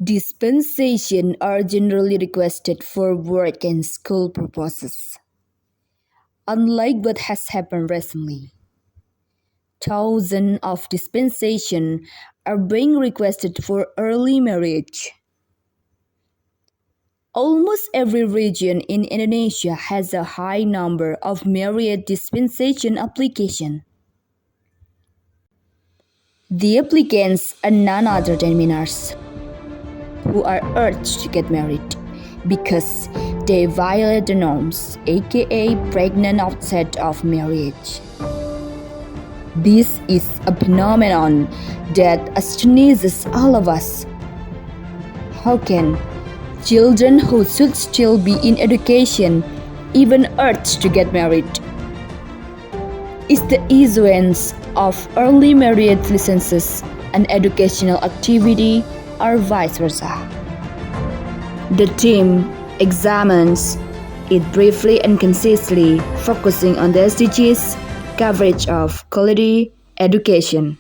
Dispensation are generally requested for work and school purposes. Unlike what has happened recently, thousands of dispensation are being requested for early marriage. Almost every region in Indonesia has a high number of marriage dispensation applications. The applicants are none other than minors who are urged to get married because they violate the norms, aka pregnant outside of marriage. This is a phenomenon that astonishes all of us. How can children who should still be in education even urged to get married? Is the issuance of early marriage licenses an educational activity or vice versa? The team examines it briefly and concisely, focusing on the SDGs coverage of quality education.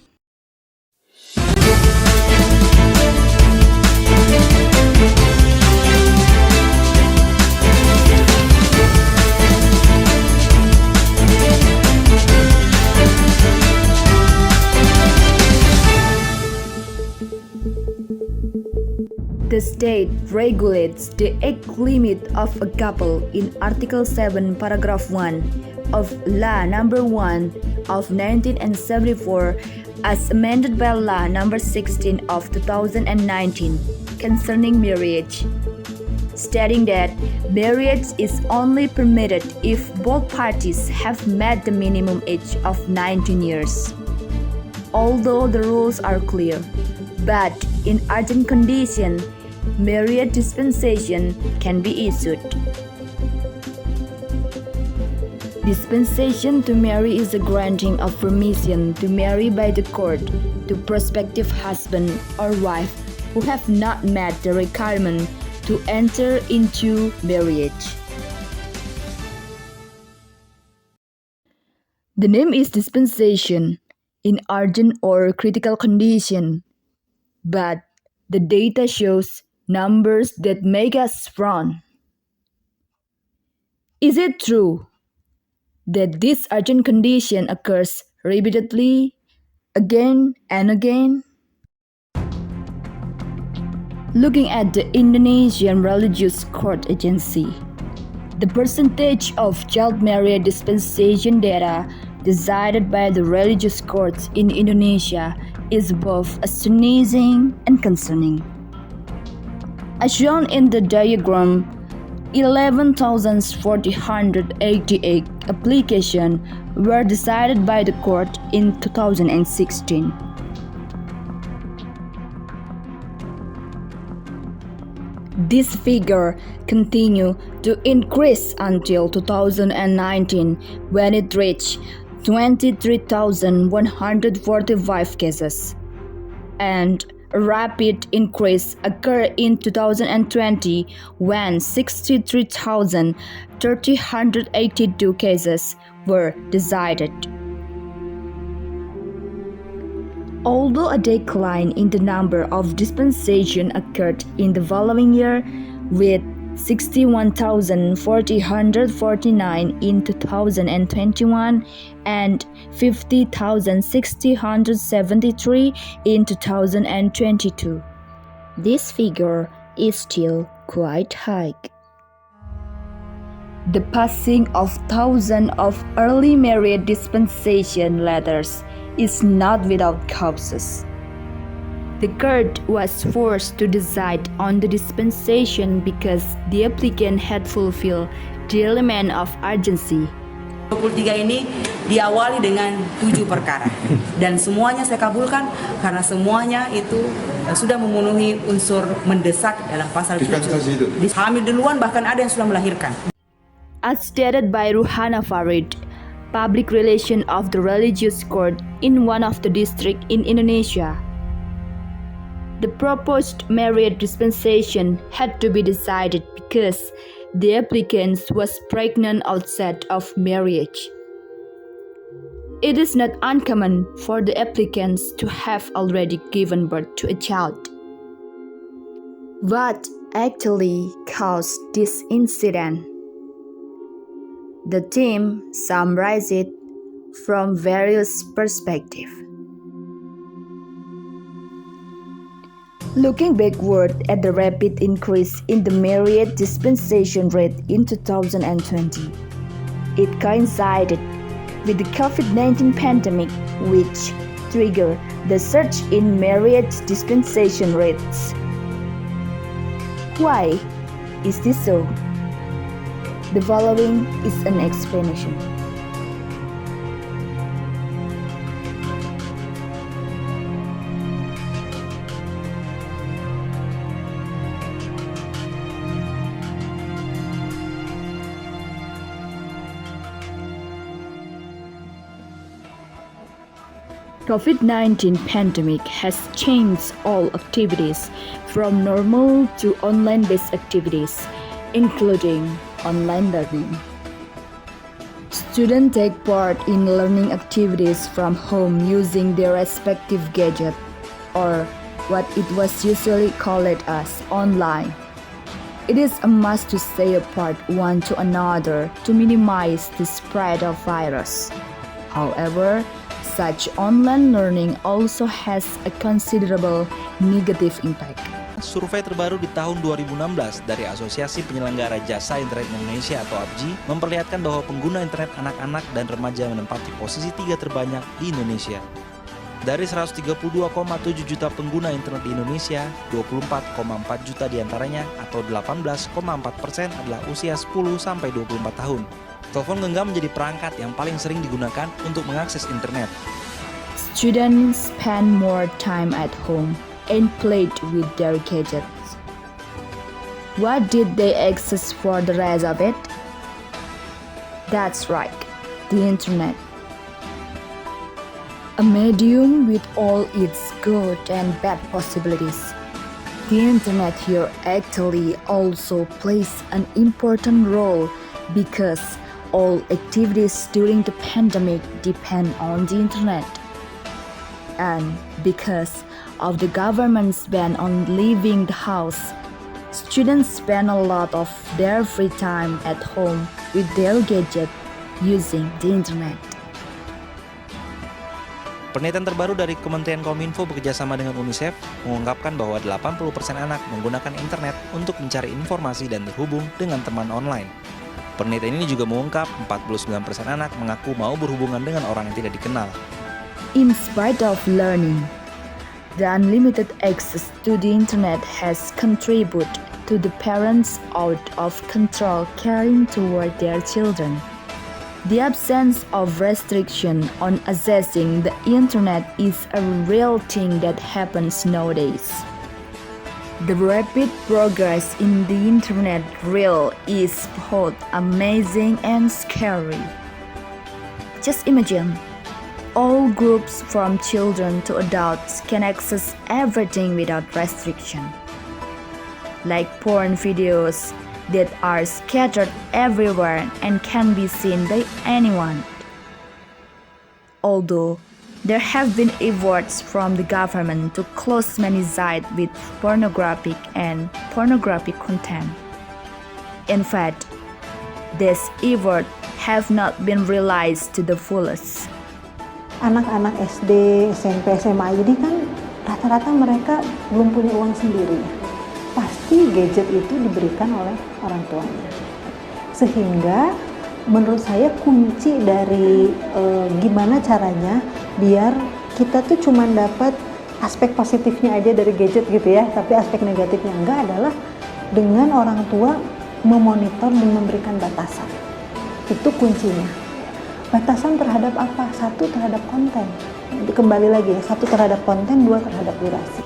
The state regulates the age limit of a couple in Article 7, Paragraph 1 of Law No. 1 of 1974 as amended by Law No. 16 of 2019 concerning marriage, stating that marriage is only permitted if both parties have met the minimum age of 19 years. Although the rules are clear, but in urgent condition, marriage dispensation can be issued. Dispensation to marry is a granting of permission to marry by the court to prospective husband or wife who have not met the requirement to enter into marriage. The name is dispensation in urgent or critical condition, but the data shows numbers that make us frown. Is it true that this urgent condition occurs repeatedly, again and again? Looking at the Indonesian Religious Court Agency, the percentage of child marriage dispensation data decided by the religious courts in Indonesia is both astonishing and concerning. As shown in the diagram, 11,488 applications were decided by the court in 2016. This figure continued to increase until 2019 when it reached 23,145 cases, and a rapid increase occurred in 2020 when 63,382 cases were decided. Although a decline in the number of dispensations occurred in the following year, with 61,449 in 2021 and 50,673 in 2022. This figure is still quite high. The passing of thousands of early marriage dispensation letters is not without causes. The court was forced to decide on the dispensation because the applicant had fulfilled the element of urgency, 23 ini diawali dengan 7 perkara dan semuanya saya kabulkan karena semuanya itu sudah memenuhi unsur mendesak dalam pasal 7. Hamil duluan, bahkan ada yang sudah melahirkan. As stated by Ruhana Farid, Public Relation of the Religious Court in one of the district in Indonesia, the proposed marriage dispensation had to be decided because the applicant was pregnant outside of marriage. It is not uncommon for the applicants to have already given birth to a child. What actually caused this incident? The team summarized it from various perspectives. Looking backward at the rapid increase in the marriage dispensation rate in 2020, it coincided with the COVID-19 pandemic, which triggered the surge in marriage dispensation rates. Why is this so? The following is an explanation. COVID-19 pandemic has changed all activities from normal to online-based activities, including online learning. Students take part in learning activities from home using their respective gadget, or what it was usually called as online. It is a must to stay apart one to another to minimize the spread of virus. However, such online learning also has a considerable negative impact. Survei terbaru di tahun 2016 dari Asosiasi Penyelenggara Jasa Internet Indonesia atau APJI memperlihatkan bahwa pengguna internet anak-anak dan remaja menempati posisi 3 terbanyak di Indonesia. Dari 132,7 juta pengguna internet di Indonesia, 24,4 juta diantaranya atau 18,4% adalah usia 10-24 tahun. Telepon genggam menjadi perangkat yang paling sering digunakan untuk mengakses internet. Students spend more time at home and played with their gadgets. What did they access for the rest of it? That's right, the internet. A medium with all its good and bad possibilities. The internet here actually also plays an important role because all activities during the pandemic depend on the internet. And because of the government's ban on leaving the house, students spend a lot of their free time at home with their gadget using the internet. Penelitian terbaru dari Kementerian Kominfo bekerjasama dengan UNICEF mengungkapkan bahwa 80% anak menggunakan internet untuk mencari informasi dan terhubung dengan teman online. Penelitian ini juga mengungkap 49% anak mengaku mau berhubungan dengan orang yang tidak dikenal. In spite of learning, the unlimited access to the internet has contributed to the parents out of control caring toward their children. The absence of restriction on accessing the internet is a real thing that happens nowadays. The rapid progress in the internet realm is both amazing and scary. Just imagine, all groups from children to adults can access everything without restriction. Like porn videos that are scattered everywhere and can be seen by anyone. Although there have been efforts from the government to close many sites with pornographic and pornographic content. In fact, these efforts have not been realized to the fullest. Anak-anak SD, SMP, SMA ini kan rata-rata mereka belum punya uang sendiri. Pasti gadget itu diberikan oleh orang tuanya. Sehingga menurut saya kunci dari gimana caranya biar kita tuh cuma dapat aspek positifnya aja dari gadget gitu ya, tapi aspek negatifnya enggak adalah dengan orang tua memonitor dan memberikan batasan. Itu kuncinya. Batasan terhadap apa? Satu, terhadap konten. Kembali lagi ya, satu terhadap konten, dua terhadap durasi.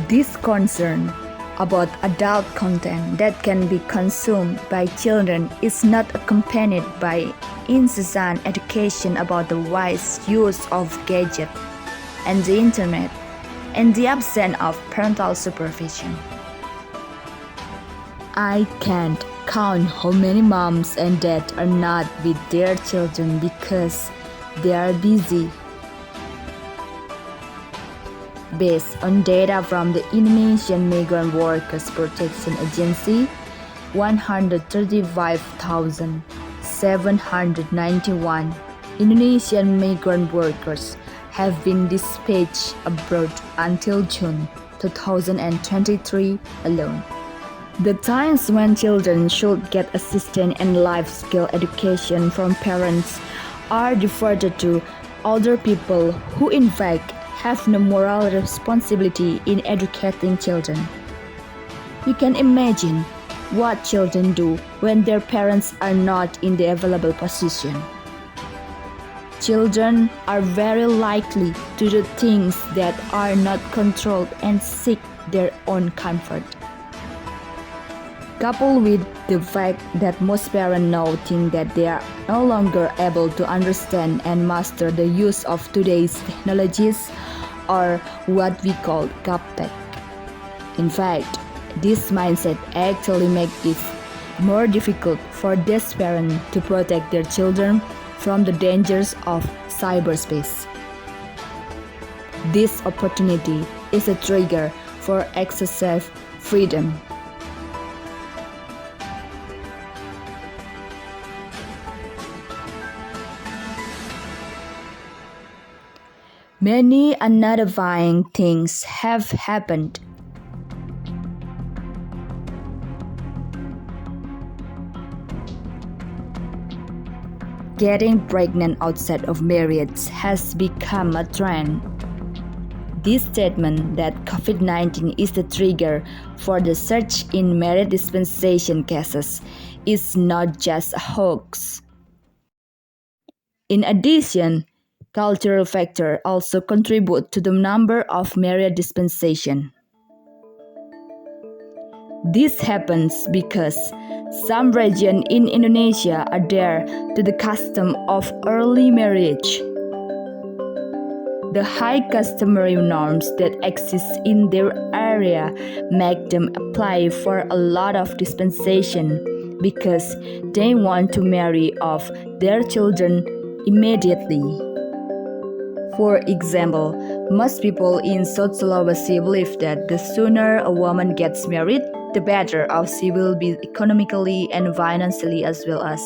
This concern about adult content that can be consumed by children is not accompanied by incessant education about the wise use of gadgets and the internet and the absence of parental supervision. I can't count how many moms and dads are not with their children because they are busy. Based on data from the Indonesian Migrant Workers Protection Agency, 135,791 Indonesian migrant workers have been dispatched abroad until June 2023 alone. The times when children should get assistance and life skill education from parents are deferred to older people who in fact have no moral responsibility in educating children. You can imagine what children do when their parents are not in the available position. Children are very likely to do things that are not controlled and seek their own comfort. Coupled with the fact that most parents now think that they are no longer able to understand and master the use of today's technologies, or what we call gaptek. In fact, this mindset actually makes it more difficult for these parents to protect their children from the dangers of cyberspace. This opportunity is a trigger for excessive freedom. Many unnerving things have happened. Getting pregnant outside of marriage has become a trend. This statement that COVID-19 is the trigger for the surge in marriage dispensation cases is not just a hoax. In addition, cultural factors also contribute to the number of marriage dispensation. This happens because some regions in Indonesia adhere to the custom of early marriage. The high customary norms that exist in their area make them apply for a lot of dispensation because they want to marry off their children immediately. For example, most people in South Sulawesi believe that the sooner a woman gets married, the better off she will be economically and financially as well as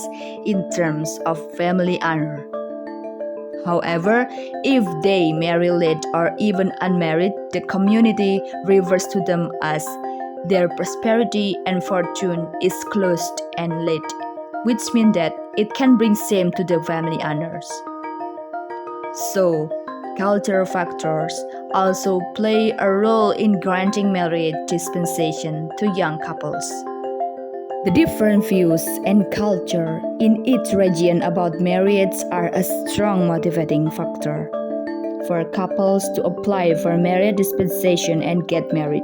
in terms of family honor. However, if they marry late or even unmarried, the community refers to them as their prosperity and fortune is closed and late, which means that it can bring shame to the family honors. So, cultural factors also play a role in granting marriage dispensation to young couples. The different views and culture in each region about marriage are a strong motivating factor for couples to apply for marriage dispensation and get married.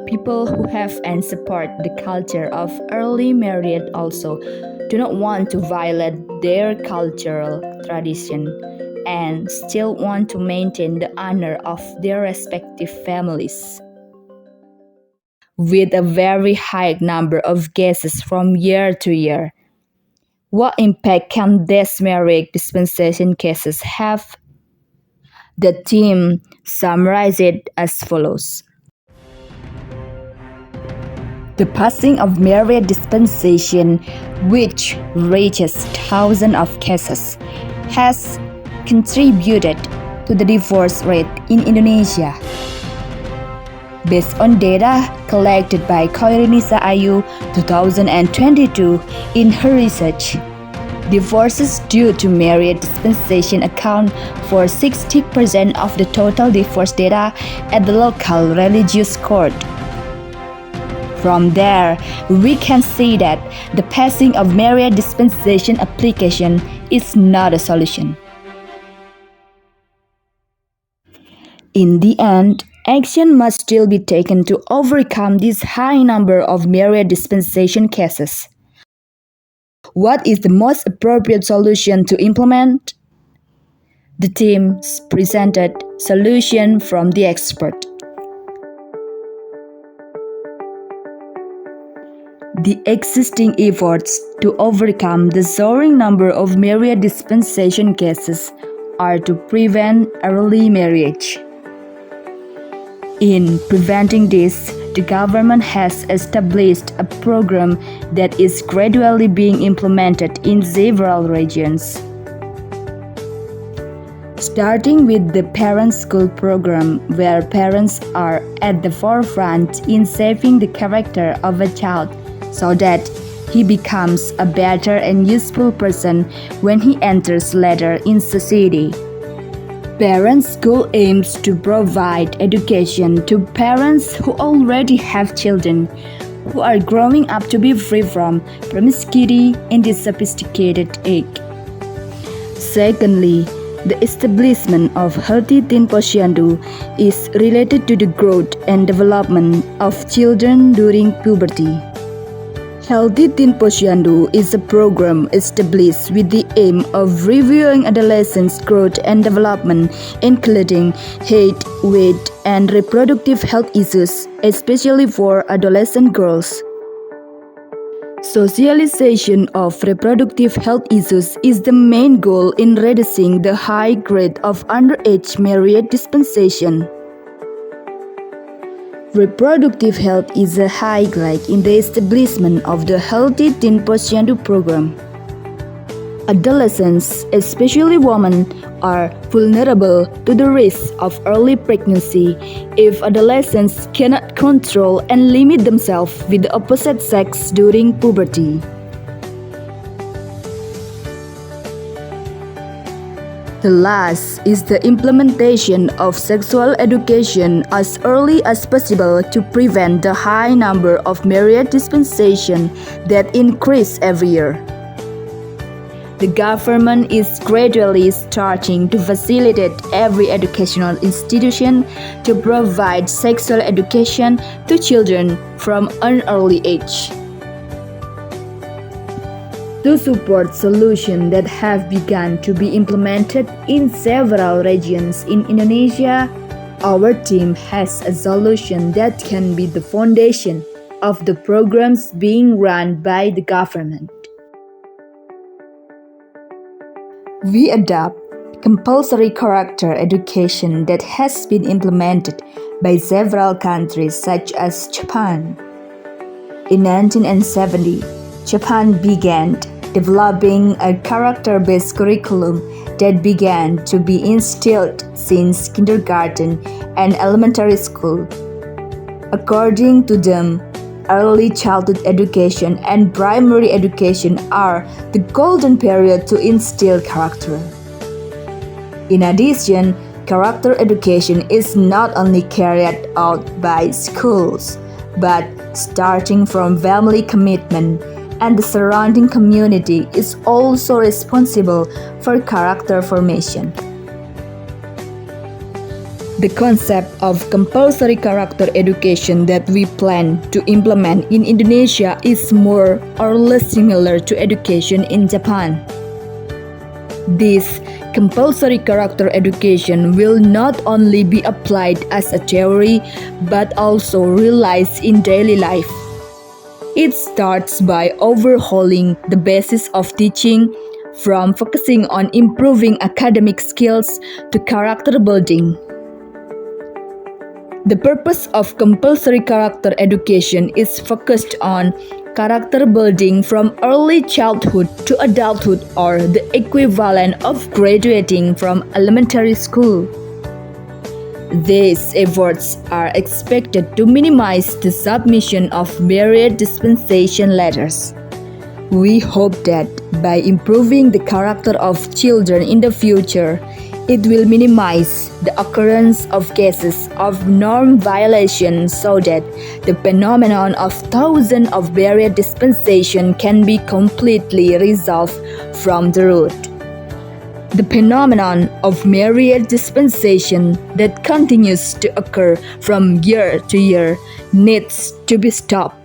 People who have and support the culture of early marriage also do not want to violate their cultural tradition and still want to maintain the honor of their respective families. With a very high number of cases from year to year, what impact can these marriage dispensation cases have? The team summarized it as follows. The passing of marriage dispensation, which reaches thousands of cases, has contributed to the divorce rate in Indonesia. Based on data collected by Koirinisa Ayu 2022 in her research, divorces due to marriage dispensation account for 60% of the total divorce data at the local religious court. From there, we can see that the passing of marriage dispensation application is not a solution. In the end, action must still be taken to overcome this high number of marriage dispensation cases. What is the most appropriate solution to implement? The teams presented solution from the expert. The existing efforts to overcome the soaring number of marriage dispensation cases are to prevent early marriage. In preventing this, the government has established a program that is gradually being implemented in several regions. Starting with the Parent School program, where parents are at the forefront in shaping the character of a child so that he becomes a better and useful person when he enters later in society. Parent School aims to provide education to parents who already have children who are growing up to be free from promiscuity in this sophisticated age. Secondly, the establishment of Healthy Teen Posyandu is related to the growth and development of children during puberty. Healthy Teen Posyandu is a program established with the aim of reviewing adolescents' growth and development, including height, weight, and reproductive health issues, especially for adolescent girls. Socialization of reproductive health issues is the main goal in reducing the high rate of underage marriage dispensation. Reproductive health is a highlight in the establishment of the Healthy Teen Posyandu program. Adolescents, especially women, are vulnerable to the risk of early pregnancy if adolescents cannot control and limit themselves with the opposite sex during puberty. The last is the implementation of sexual education as early as possible to prevent the high number of marriage dispensation that increase every year. The government is gradually starting to facilitate every educational institution to provide sexual education to children from an early age. To support solutions that have begun to be implemented in several regions in Indonesia, our team has a solution that can be the foundation of the programs being run by the government. We adopt compulsory character education that has been implemented by several countries such as Japan. In 1970, Japan began developing a character-based curriculum that began to be instilled since kindergarten and elementary school. According to them, early childhood education and primary education are the golden period to instill character. In addition, character education is not only carried out by schools, but starting from family commitment, and the surrounding community is also responsible for character formation. The concept of compulsory character education that we plan to implement in Indonesia is more or less similar to education in Japan. This compulsory character education will not only be applied as a theory but also realized in daily life. It starts by overhauling the basis of teaching, from focusing on improving academic skills to character building. The purpose of compulsory character education is focused on character building from early childhood to adulthood, or the equivalent of graduating from elementary school. These efforts are expected to minimize the submission of marriage dispensation letters. We hope that by improving the character of children in the future, it will minimize the occurrence of cases of norm violation so that the phenomenon of thousands of marriage dispensation can be completely resolved from the root. The phenomenon of marriage dispensation that continues to occur from year to year needs to be stopped.